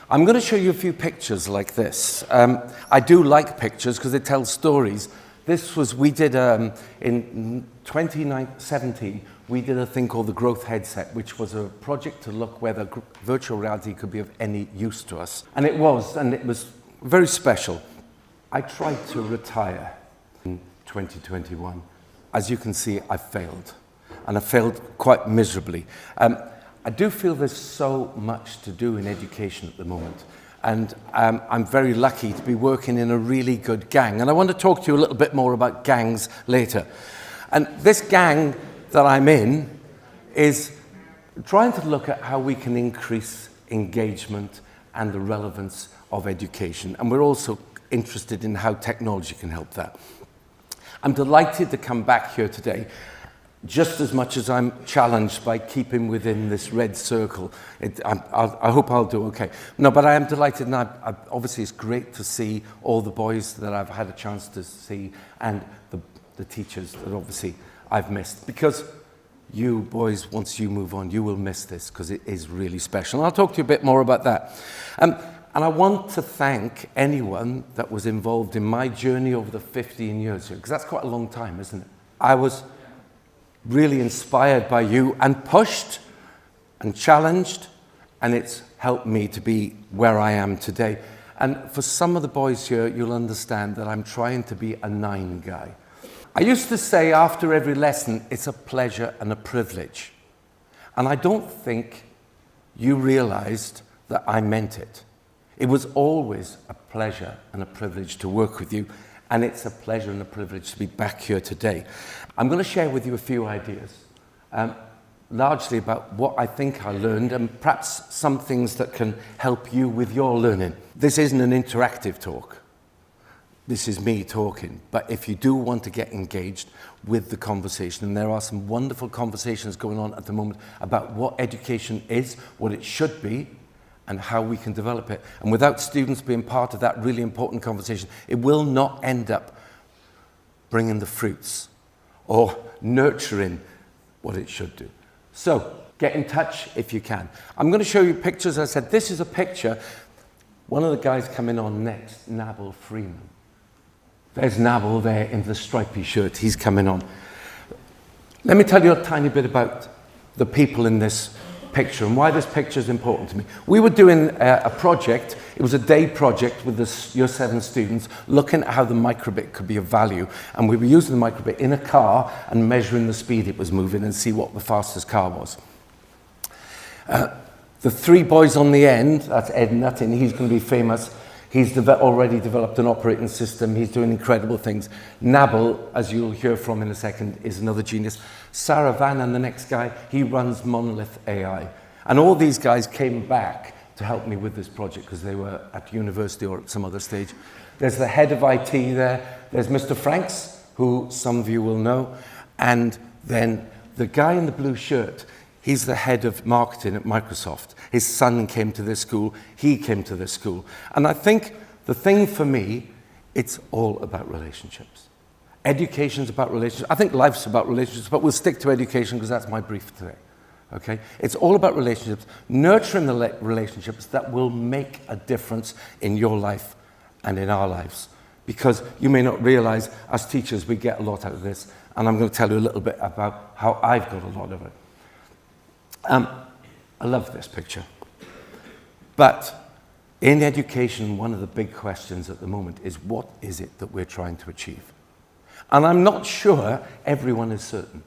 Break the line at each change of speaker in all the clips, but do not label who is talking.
I'm going to show you a few pictures like this. I do like pictures because they tell stories. We did, in 2017, we did a thing called the Growth Headset, which was a project to look whether virtual reality could be of any use to us. And it was very special. I tried to retire in 2021. As you can see, I failed. And I failed quite miserably. I do feel there's so much to do in education at the moment. And I'm very lucky to be working in a really good gang. And I want to talk to you a little bit more about gangs later. And this gang that I'm in is trying to look at how we can increase engagement and the relevance of education. And we're also interested in how technology can help that. I'm delighted to come back here today, just as much as I'm challenged by keeping within this red circle. I hope I'll do okay. No, but I am delighted, and obviously it's great to see all the boys that I've had a chance to see, and the teachers that obviously I've missed. Because you boys, once you move on, you will miss this, because it is really special. And I'll talk to you a bit more about that. And I want to thank anyone that was involved in my journey over the 15 years here, because that's quite a long time, isn't it? I was really inspired by you and pushed and challenged, and it's helped me to be where I am today. And for some of the boys here, you'll understand that I'm trying to be a 9 guy. I used to say after every lesson, it's a pleasure and a privilege. And I don't think you realized that I meant it. It was always a pleasure and a privilege to work with you. And it's a pleasure and a privilege to be back here today. I'm going to share with you a few ideas, largely about what I think I learned and perhaps some things that can help you with your learning. This isn't an interactive talk. This is me talking. But if you do want to get engaged with the conversation, and there are some wonderful conversations going on at the moment about what education is, what it should be, and how we can develop it. And without students being part of that really important conversation, it will not end up bringing the fruits or nurturing what it should do. So, get in touch if you can. I'm going to show you pictures. As I said, this is a picture. One of the guys coming on next, Nabil Freeman. There's Nabil there in the stripy shirt. He's coming on. Let me tell you a tiny bit about the people in this picture and why this picture is important to me. We were doing a project. It was a day project with the Year 7 students looking at how the microbit could be of value. And we were using the microbit in a car and measuring the speed it was moving and see what the fastest car was. The 3 boys on the end, that's Ed Nuttin, he's going to be famous. He's already developed an operating system. He's doing incredible things. Nabil, as you'll hear from in a second, is another genius. Sarah Van and the next guy, he runs Monolith AI. And all these guys came back to help me with this project because they were at university or at some other stage. There's the head of IT there. There's Mr. Franks, who some of you will know. And then the guy in the blue shirt, he's the head of marketing at Microsoft. His son came to this school. He came to this school. And I think the thing for me, it's all about relationships. Education's about relationships. I think life's about relationships, but we'll stick to education because that's my brief today. Okay? It's all about relationships, nurturing the relationships that will make a difference in your life and in our lives. Because you may not realize, as teachers, we get a lot out of this. And I'm going to tell you a little bit about how I've got a lot of it. I love this picture. But in education, one of the big questions at the moment is what is it that we're trying to achieve? And I'm not sure everyone is certain.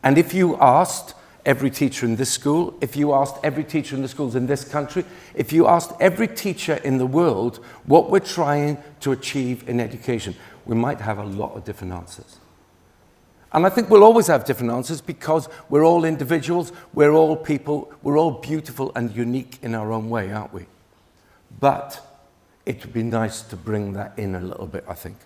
And if you asked every teacher in this school, if you asked every teacher in the schools in this country, if you asked every teacher in the world what we're trying to achieve in education, we might have a lot of different answers. And I think we'll always have different answers because we're all individuals, we're all people, we're all beautiful and unique in our own way, aren't we? But it would be nice to bring that in a little bit, I think.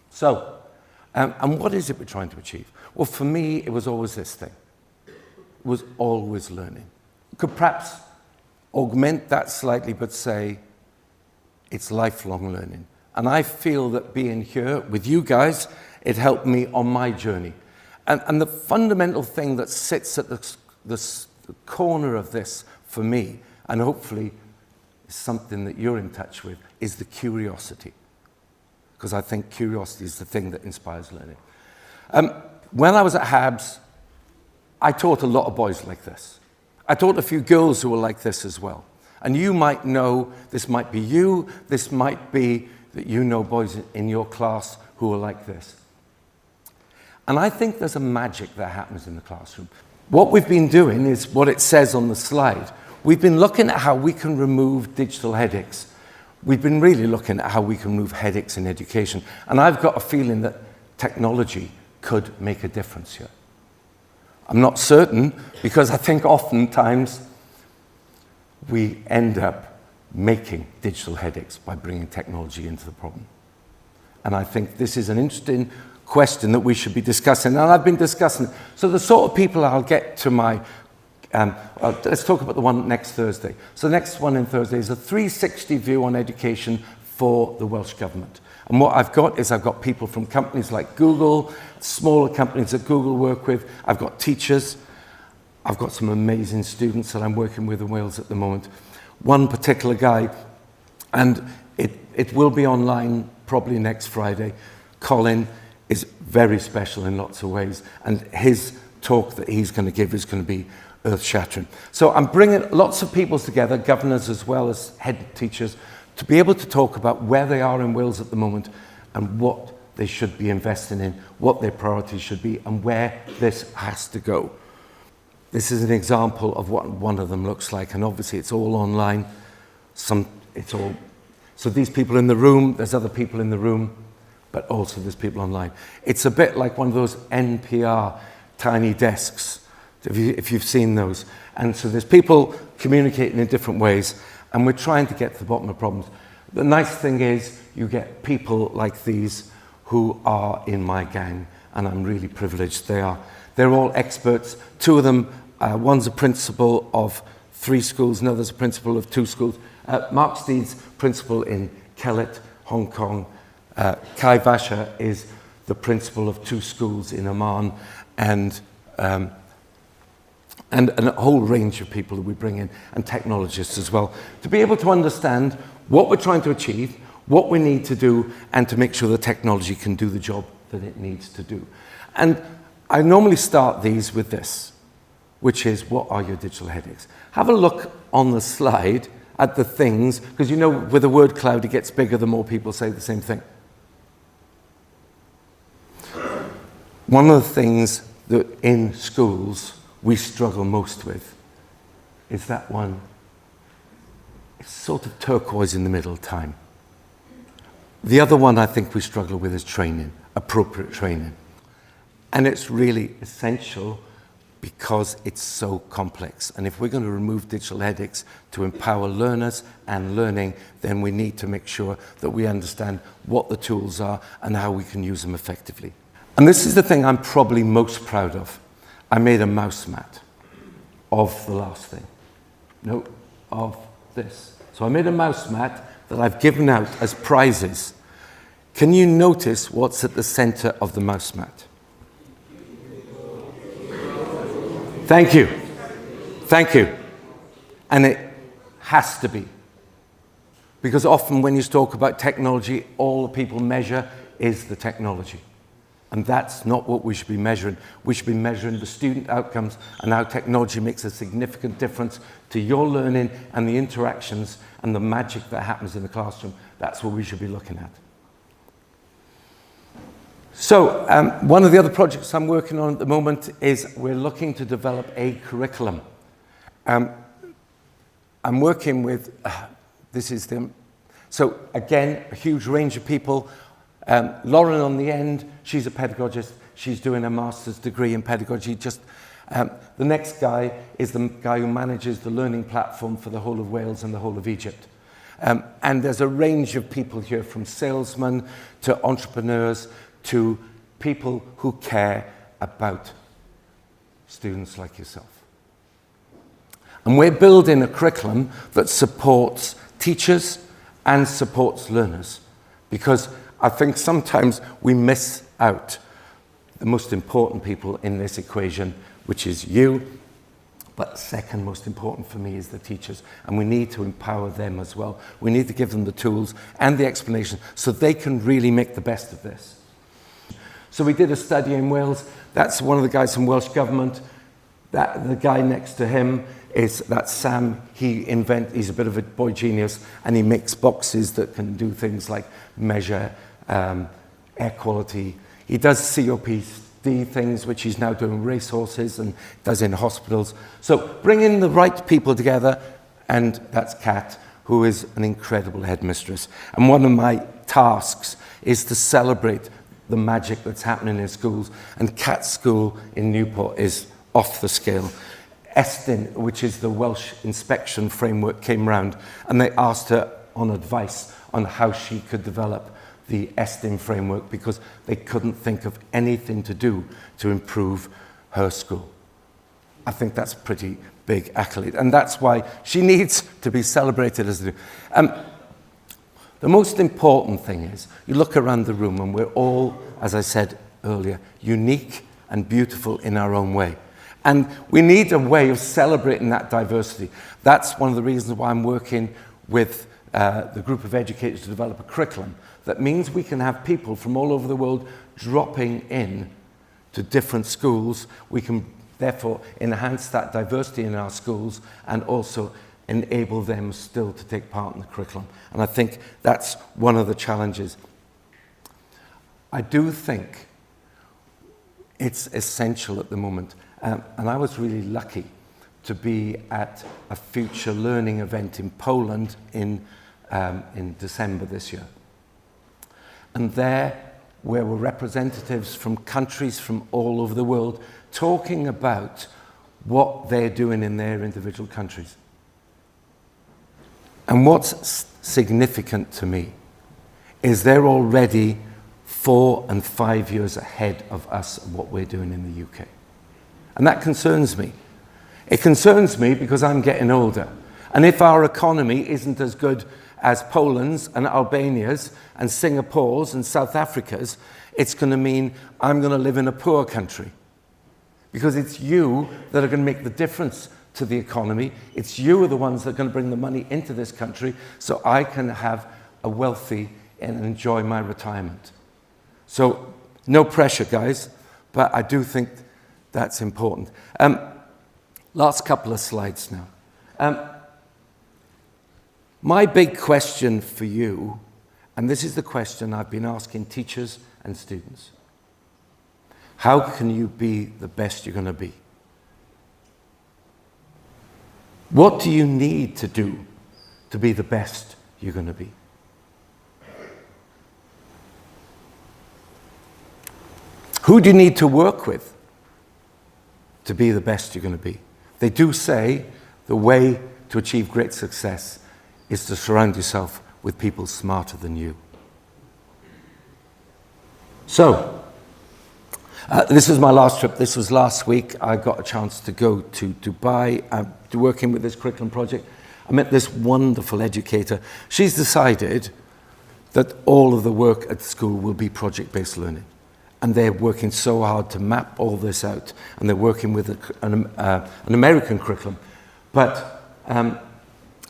So, and what is it we're trying to achieve? Well, for me, it was always this thing. It was always learning. We could perhaps augment that slightly, but say it's lifelong learning. And I feel that being here with you guys, it helped me on my journey. And the fundamental thing that sits at the corner of this for me, and hopefully is something that you're in touch with, is the curiosity. Because I think curiosity is the thing that inspires learning. When I was at HABS, I taught a lot of boys like this. I taught a few girls who were like this as well. And you might know, this might be you, this might be that you know boys in your class who are like this. And I think there's a magic that happens in the classroom. What we've been doing is what it says on the slide. We've been looking at how we can remove digital headaches. We've been really looking at how we can remove headaches in education. And I've got a feeling that technology could make a difference here. I'm not certain, because I think oftentimes we end up making digital headaches by bringing technology into the problem. And I think this is an interesting question that we should be discussing, and I've been discussing it. So the sort of people I'll get to my, let's talk about the one next Thursday. So the next one in Thursday is a 360 view on education for the Welsh Government. And what I've got is I've got people from companies like Google, smaller companies that Google work with. I've got teachers. I've got some amazing students that I'm working with in Wales at the moment. One particular guy, and it will be online probably next Friday. Colin is very special in lots of ways, and his talk that he's going to give is going to be earth-shattering. So I'm bringing lots of people together, governors as well as head teachers, to be able to talk about where they are in Wales at the moment and what they should be investing in, what their priorities should be, and where this has to go. This is an example of what one of them looks like, and obviously it's all online. So these people in the room, there's other people in the room, but also there's people online. It's a bit like one of those NPR tiny desks, if you've seen those. And so there's people communicating in different ways, and we're trying to get to the bottom of problems. The nice thing is you get people like these who are in my gang, and I'm really privileged they are. They're all experts. Two of them, one's a principal of 3 schools, another's a principal of 2 schools. Mark Steed's principal in Kellet, Hong Kong. Kai Vasha is the principal of 2 schools in Oman, and a whole range of people that we bring in, and technologists as well, to be able to understand what we're trying to achieve, what we need to do, and to make sure the technology can do the job that it needs to do. And I normally start these with this, which is, what are your digital headaches? Have a look on the slide at the things, because you know with the word cloud it gets bigger the more people say the same thing. One of the things that in schools we struggle most with is that one. It's sort of turquoise in the middle, time. The other one I think we struggle with is training, appropriate training. And it's really essential because it's so complex. And if we're going to remove digital headaches to empower learners and learning, then we need to make sure that we understand what the tools are and how we can use them effectively. And this is the thing I'm probably most proud of. I made a mouse mat of the last thing. No, of this. So I made a mouse mat that I've given out as prizes. Can you notice what's at the center of the mouse mat? Thank you. Thank you. And it has to be. Because often when you talk about technology, all the people measure is the technology. And that's not what we should be measuring. We should be measuring the student outcomes and how technology makes a significant difference to your learning and the interactions and the magic that happens in the classroom. That's what we should be looking at. So one of the other projects I'm working on at the moment is we're looking to develop a curriculum. I'm working with, so again, a huge range of people. Lauren on the end, she's a pedagogist. She's doing a master's degree in pedagogy. The next guy is the guy who manages the learning platform for the whole of Wales and the whole of Egypt. And there's a range of people here, from salesmen to entrepreneurs to people who care about students like yourself. And we're building a curriculum that supports teachers and supports learners, because I think sometimes we miss out the most important people in this equation, which is you, But second most important for me is the teachers, and we need to empower them as well. We need to give them the tools and the explanation so they can really make the best of this. So we did a study in Wales. That's one of the guys from Welsh Government. The guy next to him that's Sam. He's a bit of a boy genius, and he makes boxes that can do things like measure air quality. He does COPD things, which he's now doing racehorses and does in hospitals. So bringing the right people together, and that's Kat, who is an incredible headmistress. And one of my tasks is to celebrate the magic that's happening in schools. And Kat's school in Newport is off the scale. Estyn, which is the Welsh inspection framework, came round, and they asked her on advice on how she could develop the Estyn framework because they couldn't think of anything to do to improve her school. I think that's a pretty big accolade, and that's why she needs to be celebrated as the most important thing is you look around the room and we're all, as I said earlier, unique and beautiful in our own way. And we need a way of celebrating that diversity. That's one of the reasons why I'm working with the group of educators to develop a curriculum that means we can have people from all over the world dropping in to different schools. We can therefore enhance that diversity in our schools and also enable them still to take part in the curriculum. And I think that's one of the challenges. I do think it's essential at the moment. And I was really lucky to be at a future learning event in Poland in December this year. And there were representatives from countries from all over the world talking about what they're doing in their individual countries. And what's significant to me is they're already 4 and 5 years ahead of us of what we're doing in the UK. And that concerns me. It concerns me because I'm getting older. And if our economy isn't as good as Poland's and Albania's and Singapore's and South Africa's, it's going to mean I'm going to live in a poor country. Because it's you that are going to make the difference to the economy. It's you are the ones that are going to bring the money into this country so I can have a wealthy and enjoy my retirement. So no pressure, guys, but I do think that's important. Last couple of slides now. My big question for you, and this is the question I've been asking teachers and students. How can you be the best you're going to be? What do you need to do to be the best you're going to be? Who do you need to work with to be the best you're going to be? They do say the way to achieve great success is to surround yourself with people smarter than you. So, this is my last trip. This was last week. I got a chance to go to Dubai, to working with this curriculum project. I met this wonderful educator. She's decided that all of the work at school will be project-based learning. And they're working so hard to map all this out. And they're working with an American curriculum. But, and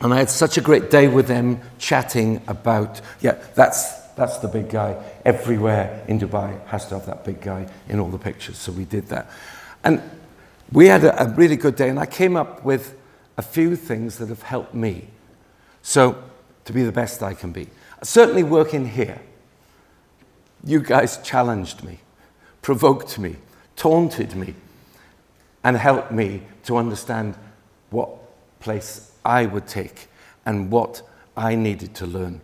I had such a great day with them chatting about, that's the big guy. Everywhere in Dubai has to have that big guy in all the pictures. So we did that. And we had a really good day. And I came up with a few things that have helped me. So to be the best I can be. Certainly working here. You guys challenged me, provoked me, taunted me, and helped me to understand what place I would take and what I needed to learn.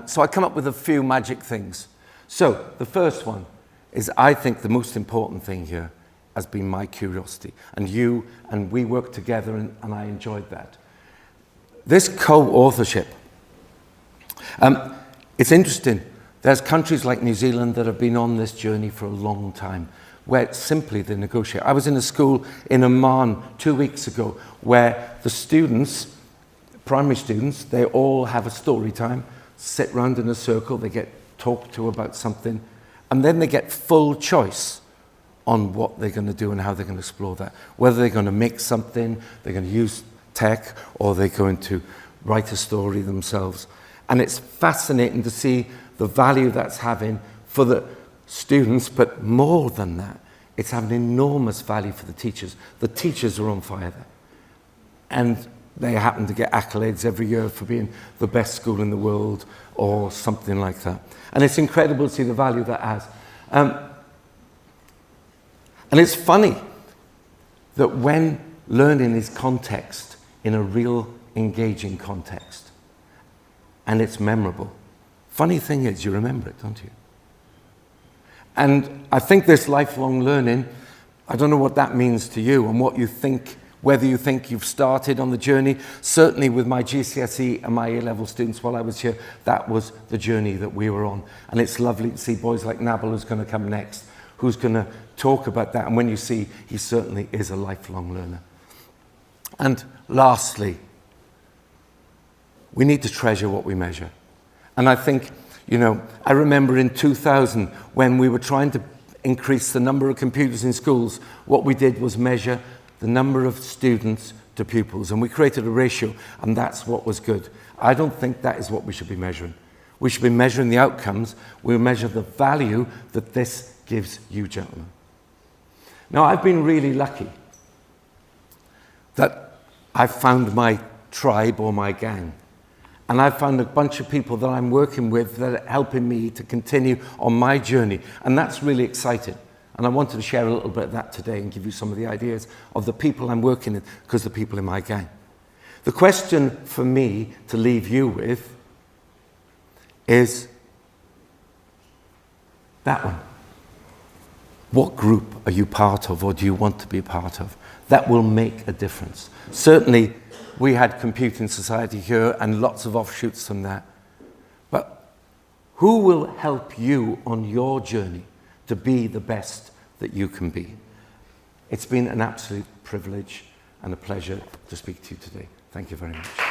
So I come up with a few magic things. So the first one is, I think the most important thing here has been my curiosity. And we worked together and I enjoyed that. This co-authorship, it's interesting. There's countries like New Zealand that have been on this journey for a long time, where simply they negotiate. I was in a school in Oman 2 weeks ago where the students, primary students, they all have a story time, sit round in a circle, they get talked to about something, and then they get full choice on what they're going to do and how they're going to explore that. Whether they're going to make something, they're going to use tech, or they're going to write a story themselves. And it's fascinating to see the value that's having for the students, but more than that, it's having enormous value for the teachers. The teachers are on fire there. And they happen to get accolades every year for being the best school in the world or something like that. And it's incredible to see the value that has. And it's funny that when learning is context in a real engaging context, and it's memorable, funny thing is you remember it, don't you? And I think this lifelong learning, I don't know what that means to you and what you think, whether you think you've started on the journey. Certainly with my GCSE and my A-level students while I was here, that was the journey that we were on. And it's lovely to see boys like Nabil, who's going to come next, who's going to talk about that. And when you see, he certainly is a lifelong learner. And lastly, we need to treasure what we measure. And I think, you know, I remember in 2000 when we were trying to increase the number of computers in schools, what we did was measure the number of students to pupils, and we created a ratio, and that's what was good. I don't think that is what we should be measuring. We should be measuring the outcomes. We'll measure the value that this gives you, gentlemen. Now, I've been really lucky that I've found my tribe or my gang. And I've found a bunch of people that I'm working with that are helping me to continue on my journey. And that's really exciting. And I wanted to share a little bit of that today and give you some of the ideas of the people I'm working with, because the people in my gang. The question for me to leave you with is that one. What group are you part of, or do you want to be a part of? That will make a difference. Certainly, we had Computing Society here and lots of offshoots from that. But who will help you on your journey to be the best that you can be? It's been an absolute privilege and a pleasure to speak to you today. Thank you very much.